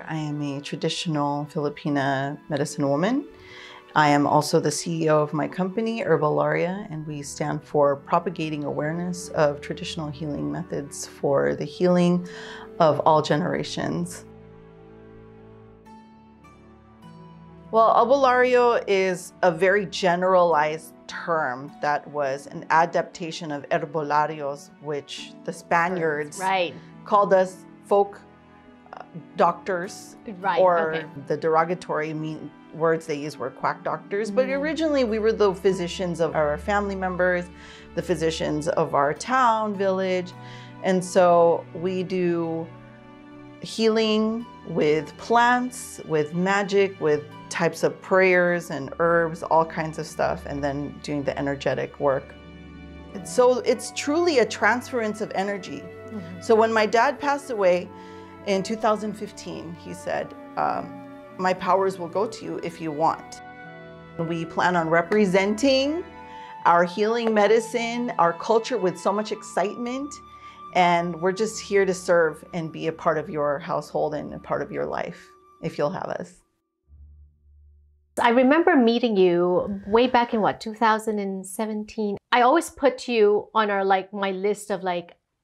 I am a traditional Filipina medicine woman. I am also the CEO of my company, Herbalaria, and we stand for propagating awareness of traditional healing methods for the healing of all generations. Well, Herbalario is a very generalized term that was an adaptation of herbolarios, which the Spaniards called us folk doctors, or the derogatory words they used were quack doctors. But originally we were the physicians of our family members, the physicians of our town, village. And so we do healing with plants, with magic, with types of prayers and herbs, all kinds of stuff, and then doing the energetic work. So it's truly a transference of energy. So when my dad passed away in 2015, he said, my powers will go to you if you want. We plan on representing our healing medicine, our culture with so much excitement, and we're just here to serve and be a part of your household and a part of your life, if you'll have us. I remember meeting you way back in 2017. I always put you on our my list of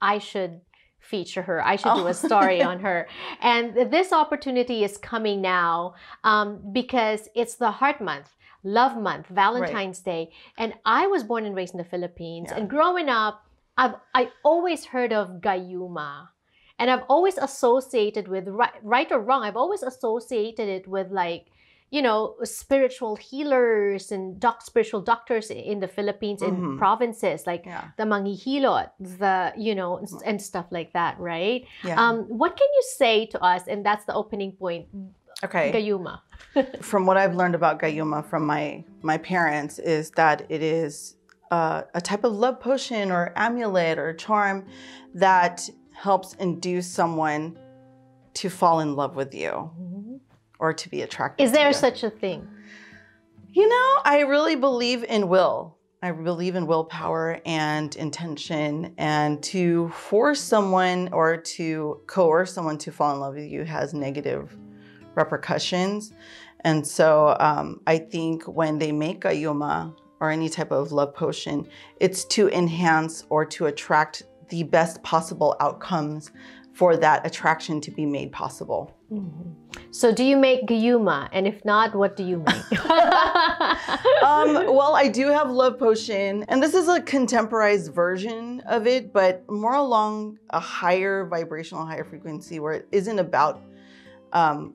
I should feature her. I should do a story on her. And this opportunity is coming now because it's the Heart Month, Love Month, Valentine's Day. And I was born and raised in the Philippines. And growing up, I always heard of Gayuma. And I've always associated with, right or wrong, I've always associated it with spiritual healers and spiritual doctors in the Philippines, in provinces, the manghihilot, and stuff like that, right? What can you say to us? And that's the opening point. Okay. Gayuma. From what I've learned about Gayuma from my parents is that it is a type of love potion or amulet or charm that helps induce someone to fall in love with you. Or to be attracted to you. Is there such a thing? You know, I really believe in will. I believe in willpower and intention, and to force someone or to coerce someone to fall in love with you has negative repercussions. And so I think when they make Gayuma or any type of love potion, it's to enhance or to attract the best possible outcomes for that attraction to be made possible. So do you make Gayuma? And if not, what do you make? Well, I do have love potion, and this is a contemporized version of it, but more along a higher vibrational, higher frequency, where it isn't about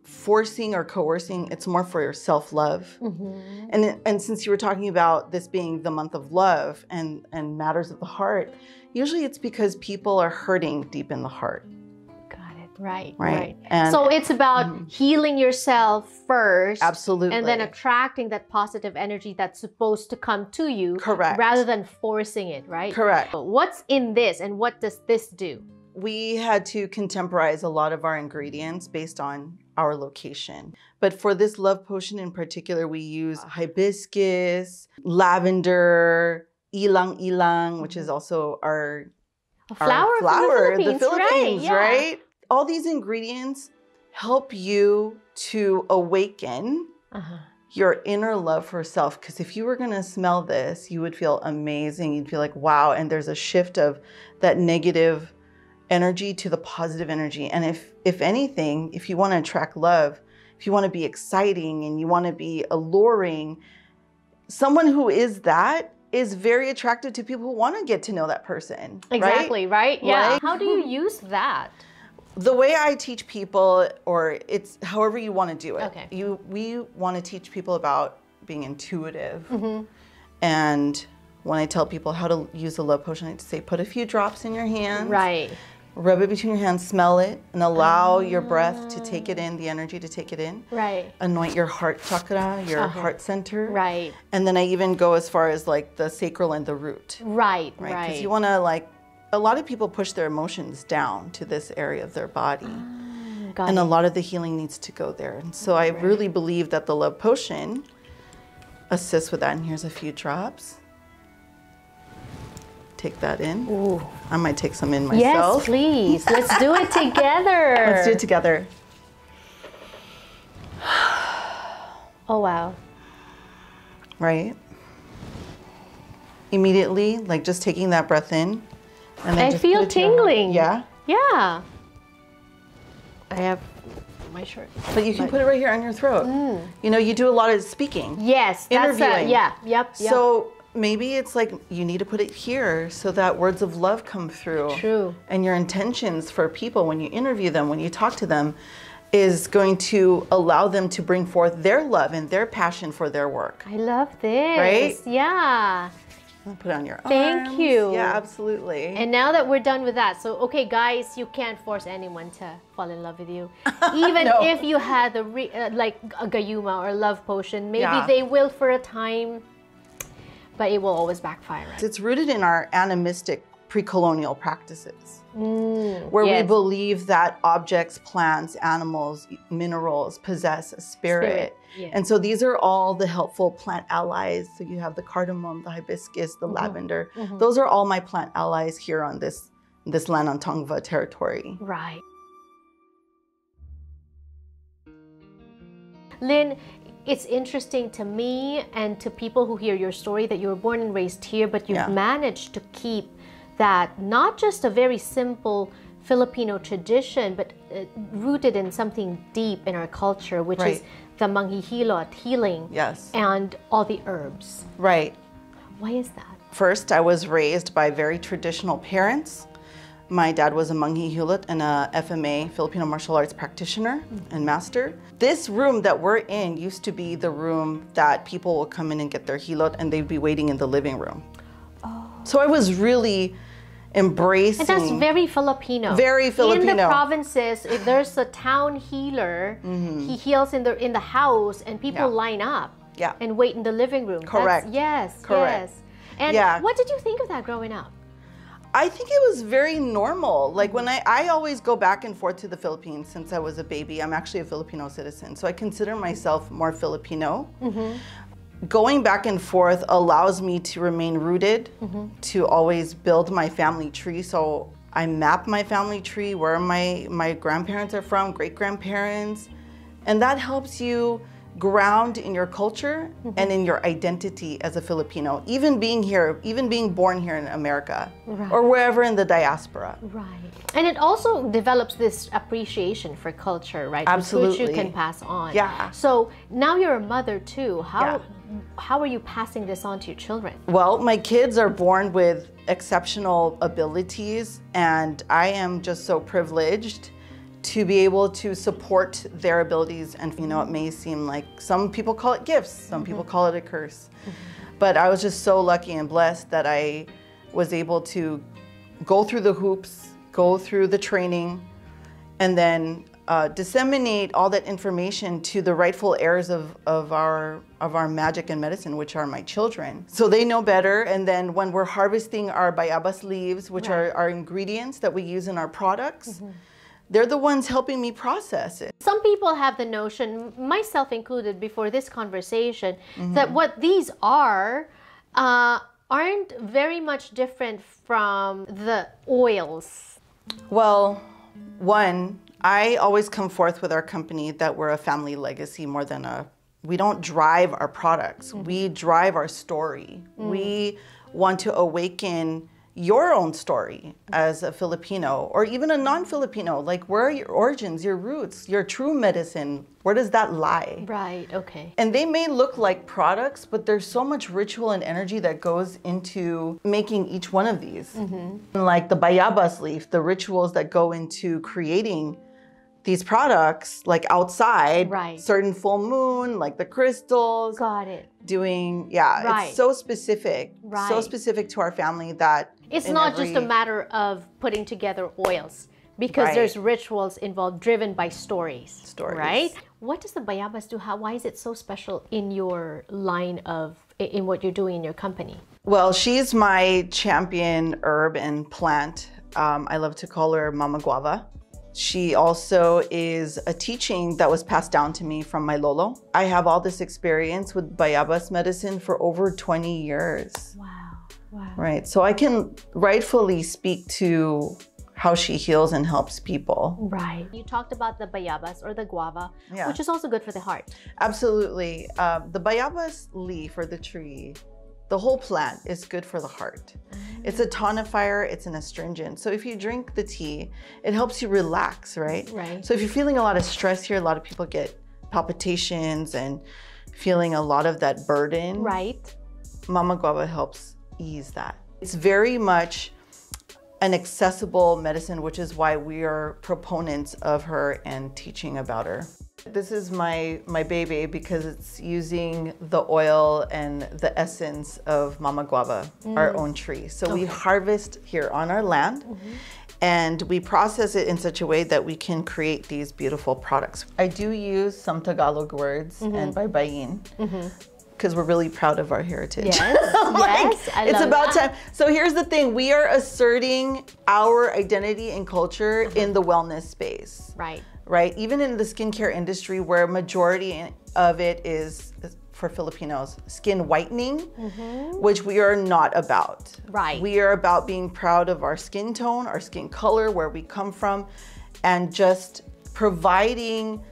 forcing or coercing. It's more for your self-love. And since you were talking about this being the month of love and matters of the heart, usually it's because people are hurting deep in the heart. Right. And so it's about healing yourself first. Absolutely. And then attracting that positive energy that's supposed to come to you. Correct. Rather than forcing it, right? Correct. So what's in this and what does this do? We had to contemporize a lot of our ingredients based on our location. But for this love potion in particular, we use hibiscus, lavender, ilang-ilang, which is also our flower of the Philippines, right? Right? All these ingredients help you to awaken your inner love for self. Because if you were going to smell this, you would feel amazing. You'd feel like, wow. And there's a shift of that negative energy to the positive energy. And if anything, if you want to attract love, if you want to be exciting and you want to be alluring, someone who is that is very attractive to people who want to get to know that person. Exactly, right? Yeah. Right? How do you use that? The way I teach people, or it's however you want to do it. Okay. We want to teach people about being intuitive. And when I tell people how to use a love potion, I say put a few drops in your hands. Right. Rub it between your hands, smell it, and allow your breath to take it in, the energy to take it in. Right. Anoint your heart chakra, your heart center. Right. And then I even go as far as the sacral and the root. Right. Because you want to a lot of people push their emotions down to this area of their body. And a lot of the healing needs to go there. And so I really believe that the love potion assists with that. And here's a few drops. Take that in. Ooh. I might take some in myself. Yes, please. Let's do it together. Let's do it together. Oh, wow. Right? Immediately, like just taking that breath in. And then I feel tingling. Yeah? Yeah. I have my shirt. But you can put it right here on your throat. You know, you do a lot of speaking. Yes. Interviewing. Yep. So maybe it's like you need to put it here so that words of love come through. True. And your intentions for people when you interview them, when you talk to them, is going to allow them to bring forth their love and their passion for their work. I love this. Right? Yeah. Put it on your arms. Thank you. Yeah, absolutely. And now that we're done with that, so okay, guys, you can't force anyone to fall in love with you. Even No. if you had like a Gayuma or love potion, maybe Yeah. they will for a time, but it will always backfire. Right? It's rooted in our animistic pre-colonial practices, where we yes. believe that objects, plants, animals, minerals possess a spirit. Yeah. And so these are all the helpful plant allies. So you have the cardamom, the hibiscus, the lavender. Those are all my plant allies here on this land on Tongva territory. Right. Lyn, it's interesting to me and to people who hear your story that you were born and raised here, but you've managed to keep that not just a very simple Filipino tradition, but rooted in something deep in our culture, which is the manghihilot, healing, and all the herbs. Right. Why is that? First, I was raised by very traditional parents. My dad was a manghihilot and a FMA, Filipino martial arts practitioner and master. This room that we're in used to be the room that people would come in and get their hilot, and they'd be waiting in the living room. Oh. So I was really embracing. And that's very Filipino. Very Filipino. In the provinces, if there's a town healer, he heals in the house, and people line up and wait in the living room. Correct. Yes. And what did you think of that growing up? I think it was very normal. Like when I always go back and forth to the Philippines since I was a baby. I'm actually a Filipino citizen, so I consider myself more Filipino. Going back and forth allows me to remain rooted, to always build my family tree. So I map my family tree, where my grandparents are from, great-grandparents, and that helps you ground in your culture and in your identity as a Filipino, even being here, even being born here in America or wherever in the diaspora. Right. And it also develops this appreciation for culture, right? Absolutely. Which you can pass on. Yeah. So now you're a mother too. How are you passing this on to your children? Well, my kids are born with exceptional abilities, and I am just so privileged to be able to support their abilities. And you know, it may seem like some people call it gifts, some people call it a curse. But I was just so lucky and blessed that I was able to go through the hoops, go through the training, and then disseminate all that information to the rightful heirs of our magic and medicine, which are my children. So they know better, and then when we're harvesting our bayabas leaves, which are our ingredients that we use in our products, they're the ones helping me process it. Some people have the notion, myself included before this conversation, that what these are aren't very much different from the oils. Well, one, I always come forth with our company that we're a family legacy more than we don't drive our products, we drive our story. We want to awaken your own story as a Filipino or even a non-Filipino. Like, where are your origins, your roots, your true medicine? Where does that lie? Right, okay. And they may look like products, but there's so much ritual and energy that goes into making each one of these. Like the bayabas leaf, the rituals that go into creating these products, like outside, certain full moon, like the crystals. Got it. Doing, it's so specific, so specific to our family that it's not just a matter of putting together oils, because there's rituals involved driven by stories, right? What does the bayabas do? Why is it so special in your line of, in what you're doing in your company? Well, she's my champion herb and plant. I love to call her Mama Guava. She also is a teaching that was passed down to me from my lolo. I have all this experience with bayabas medicine for over 20 years. Wow. Wow. Right, so I can rightfully speak to how she heals and helps people. Right. You talked about the bayabas or the guava, Yeah. which is also good for the heart. Absolutely. The bayabas leaf or the tree, the whole plant is good for the heart. It's a tonifier, it's an astringent. So if you drink the tea, it helps you relax, right? Right. So if you're feeling a lot of stress here, a lot of people get palpitations and feeling a lot of that burden. Right. Mama Guava helps ease that. It's very much an accessible medicine, which is why we are proponents of her and teaching about her. This is my baby because it's using the oil and the essence of Mama Guava, our own tree. So we harvest here on our land and we process it in such a way that we can create these beautiful products. I do use some Tagalog words and baybayin. Because we're really proud of our heritage. Yes, It's about time. So here's the thing, we are asserting our identity and culture in the wellness space. Right? Even in the skincare industry where majority of it is, for Filipinos, skin whitening, which we are not about. Right. We are about being proud of our skin tone, our skin color, where we come from, and just providing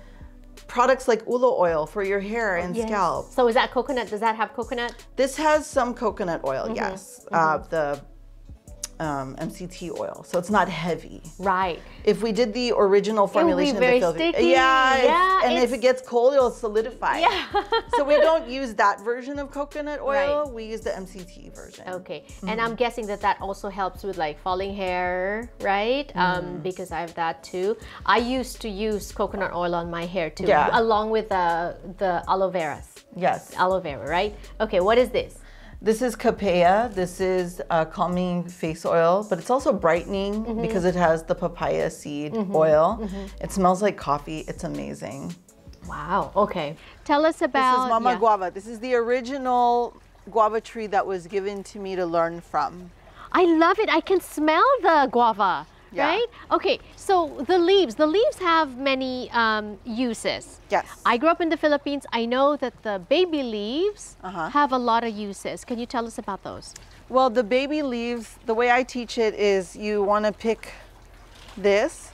products like ulo oil for your hair and scalp. So is that coconut? Does that have coconut? This has some coconut oil, yes. The MCT oil, so it's not heavy. Right. If we did the original formulation, it would be very sticky. And if it gets cold, it'll solidify. Yeah. So we don't use that version of coconut oil. We use the MCT version. Okay, and I'm guessing that that also helps with like falling hair, right? Because I have that too. I used to use coconut oil on my hair too, along with the aloe veras. Yes. Aloe vera, right? Okay, what is this? This is capaya. This is calming face oil, but it's also brightening because it has the papaya seed oil. It smells like coffee. It's amazing. Wow. Okay. Tell us about... This is Mama Guava. This is the original guava tree that was given to me to learn from. I love it. I can smell the guava. Right? Okay, so the leaves have many uses. Yes. I grew up in the Philippines. I know that the baby leaves have a lot of uses. Can you tell us about those? Well, the baby leaves, the way I teach it is you want to pick this,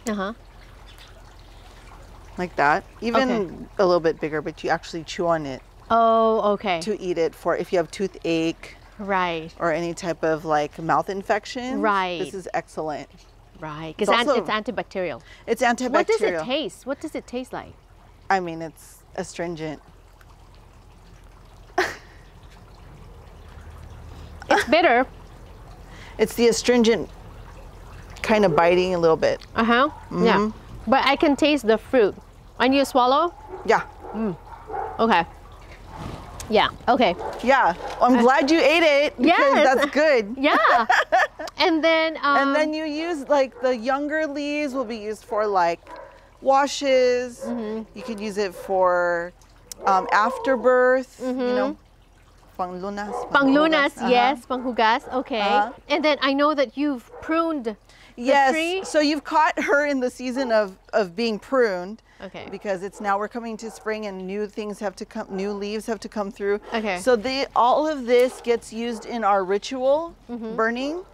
like that, even a little bit bigger, but you actually chew on it. Oh, okay. To eat it for if you have toothache. Right. Or any type of like mouth infection. Right. This is excellent. Right, because it's antibacterial. It's antibacterial. What does it taste? What does it taste like? I mean, it's astringent. It's bitter. It's the astringent kind of biting a little bit. Yeah. But I can taste the fruit. I need to swallow? Yeah. Okay. Yeah, okay. Yeah, I'm glad you ate it because that's good. Yeah. And then you use like the younger leaves will be used for like washes. You could use it for afterbirth, you know, panglunas. Panglunas, yes, panghugas, okay. And then I know that you've pruned the tree. So you've caught her in the season of being pruned. Okay. Because we're coming to spring and new things have to come, new leaves have to come through. Okay. So all of this gets used in our ritual burning,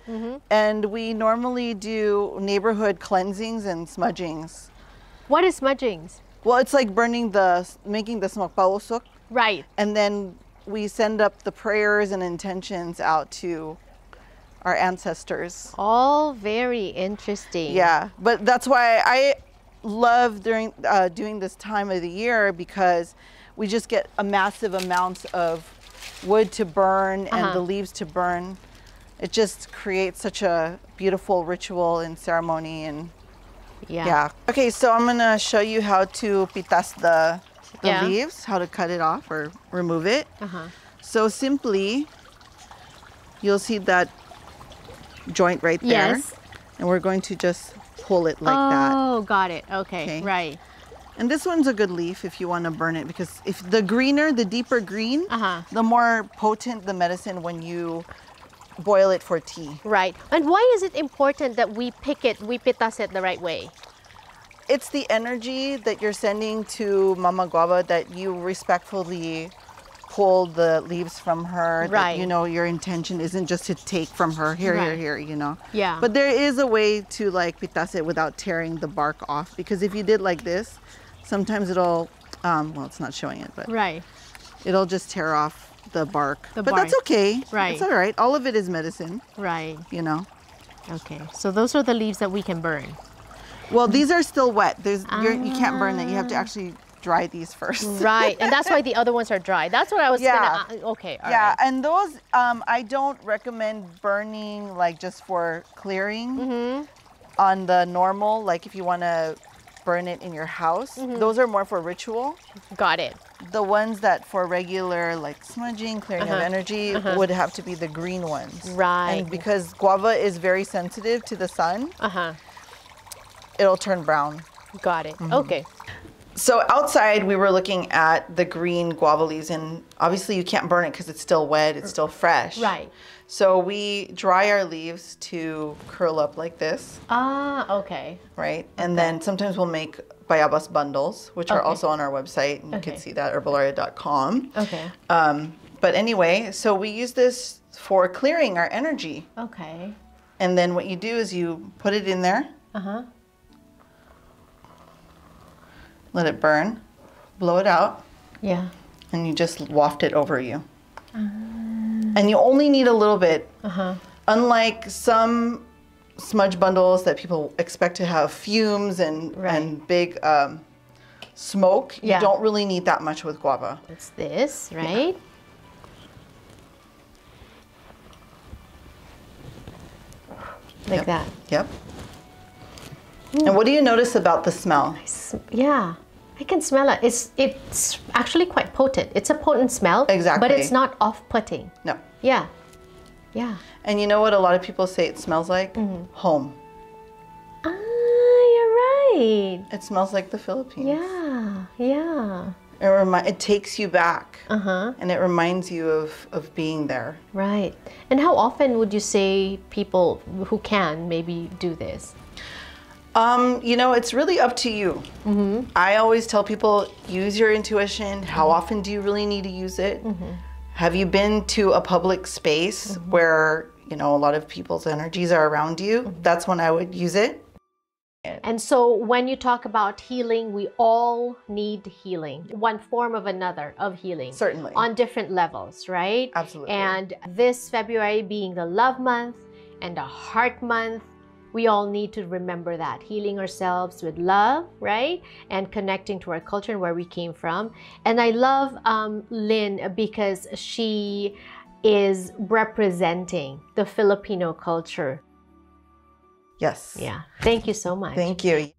and we normally do neighborhood cleansings and smudgings. What is smudgings? Well, it's like making the smakpausok. Right. And then we send up the prayers and intentions out to our ancestors. All very interesting. Yeah, but that's why I love doing this time of the year, because we just get a massive amounts of wood to burn and the leaves to burn. It just creates such a beautiful ritual and ceremony. And okay, so I'm gonna show you how to pitas the leaves, how to cut it off or remove it. So simply, you'll see that joint right there, and we're going to just pull it like that. Oh, got it. Okay, right. And this one's a good leaf if you want to burn it, because if the greener, the deeper green, the more potent the medicine when you boil it for tea. Right. And why is it important that we pitas it the right way? It's the energy that you're sending to Mama Guava, that you respectfully pull the leaves from her. Right. That, you know, your intention isn't just to take from her here, you know. Yeah. But there is a way to like pitas it without tearing the bark off, because if you did like this, sometimes it'll, well, it's not showing it, but it'll just tear off the bark. But that's okay. Right. It's all right. All of it is medicine. Right. You know. Okay. So those are the leaves that we can burn. Well, these are still wet. You can't burn it. You have to actually dry these first. Right. And that's why the other ones are dry. That's what I was gonna, okay. All right. And those, I don't recommend burning like just for clearing on the normal, like if you want to burn it in your house. Those are more for ritual. Got it. The ones that for regular like smudging, clearing of energy would have to be the green ones. Right. And because guava is very sensitive to the sun, it'll turn brown. Got it. Okay. So outside we were looking at the green guava leaves, and obviously you can't burn it because it's still wet, it's still fresh. Right. So we dry our leaves to curl up like this. Okay. Right. And then sometimes we'll make bayabas bundles, which are also on our website, and you can see that, herbalaria.com. Okay. But anyway, so we use this for clearing our energy. Okay. And then what you do is you put it in there. Let it burn, blow it out. Yeah. And you just waft it over you. And you only need a little bit. Unlike some smudge bundles that people expect to have fumes and big smoke, you don't really need that much with guava. It's this, right? Like that. Yep. And what do you notice about the smell? Yeah, I can smell it. It's actually quite potent. It's a potent smell. Exactly. But it's not off-putting. No. Yeah. Yeah. And you know what a lot of people say it smells like? Home. Ah, you're right. It smells like the Philippines. Yeah. Yeah. It takes you back. And it reminds you of being there. Right. And how often would you say people who can maybe do this? You know, it's really up to you. I always tell people, use your intuition. How often do you really need to use it? Have you been to a public space where, you know, a lot of people's energies are around you? That's when I would use it. And so when you talk about healing, we all need healing, one form of another of healing. Certainly. On different levels, right? Absolutely. And this February being the love month and the heart month, we all need to remember that, healing ourselves with love, right? And connecting to our culture and where we came from. And I love Lyn because she is representing the Filipino culture. Yes. Yeah. Thank you so much. Thank you.